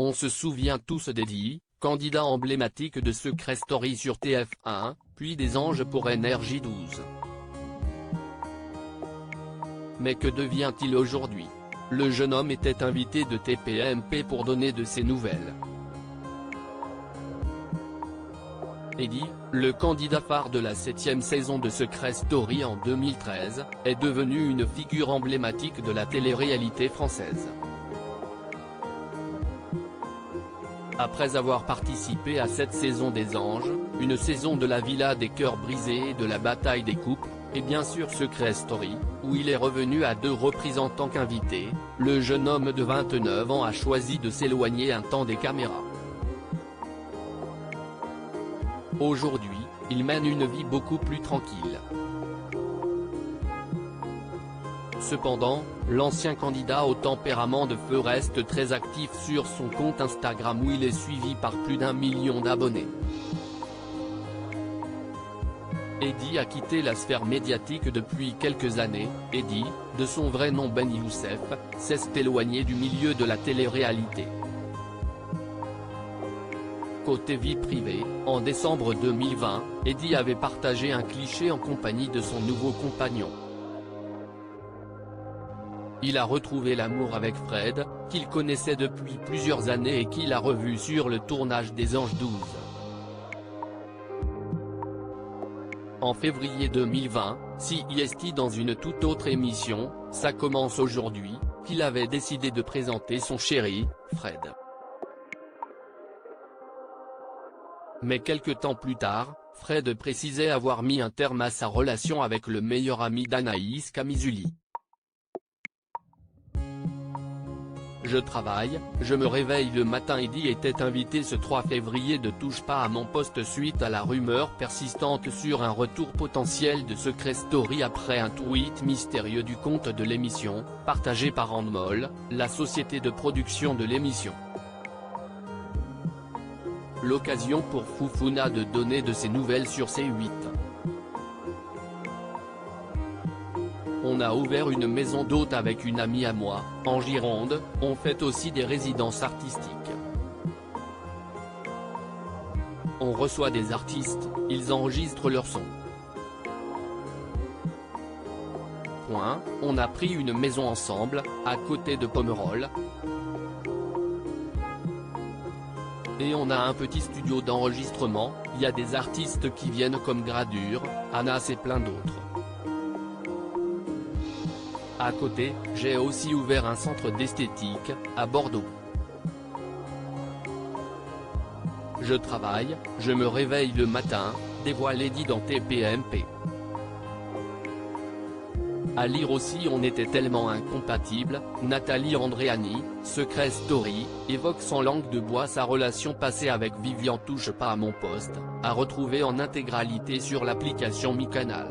On se souvient tous d'Eddie, candidat emblématique de Secret Story sur TF1, puis des Anges pour NRJ12. Mais que devient-il aujourd'hui? Le jeune homme était invité de TPMP pour donner de ses nouvelles. Eddie, le candidat phare de la 7e saison de Secret Story en 2013, est devenu une figure emblématique de la télé-réalité française. Après avoir participé à cette saison des Anges, une saison de la Villa des Cœurs Brisés et de la Bataille des Couples, et bien sûr Secret Story, où il est revenu à 2 reprises en tant qu'invité, le jeune homme de 29 ans a choisi de s'éloigner un temps des caméras. Aujourd'hui, il mène une vie beaucoup plus tranquille. Cependant, l'ancien candidat au tempérament de feu reste très actif sur son compte Instagram où il est suivi par plus d'1 million d'abonnés. Eddie a quitté la sphère médiatique depuis quelques années. Eddie, de son vrai nom Ben Youssef, s'est éloigné du milieu de la télé-réalité. Côté vie privée, en décembre 2020, Eddie avait partagé un cliché en compagnie de son nouveau compagnon. Il a retrouvé l'amour avec Fred, qu'il connaissait depuis plusieurs années et qu'il a revu sur le tournage des Anges 12. En février 2020, CIST dans une toute autre émission, Ça commence aujourd'hui, qu'il avait décidé de présenter son chéri, Fred. Mais quelque temps plus tard, Fred précisait avoir mis un terme à sa relation avec le meilleur ami d'Anaïs Camizuli. Je travaille, je me réveille le matin. Eddie était invité ce 3 février de Touche pas à mon poste suite à la rumeur persistante sur un retour potentiel de Secret Story après un tweet mystérieux du compte de l'émission, partagé par Endemol, la société de production de l'émission. L'occasion pour Foufouna de donner de ses nouvelles sur C8. On a ouvert une maison d'hôtes avec une amie à moi, en Gironde, on fait aussi des résidences artistiques. On reçoit des artistes, ils enregistrent leur son. On a pris une maison ensemble, à côté de Pomerol. Et on a un petit studio d'enregistrement, il y a des artistes qui viennent comme Gradure, Anas et plein d'autres. À côté, j'ai aussi ouvert un centre d'esthétique, à Bordeaux. Je travaille, je me réveille le matin, dévoile Eddie dans TPMP. À lire aussi on était tellement incompatibles, Nathalie Andréani, Secret Story, évoque sans langue de bois sa relation passée avec Vivian Touche pas à mon poste, à retrouver en intégralité sur l'application Mi Canal.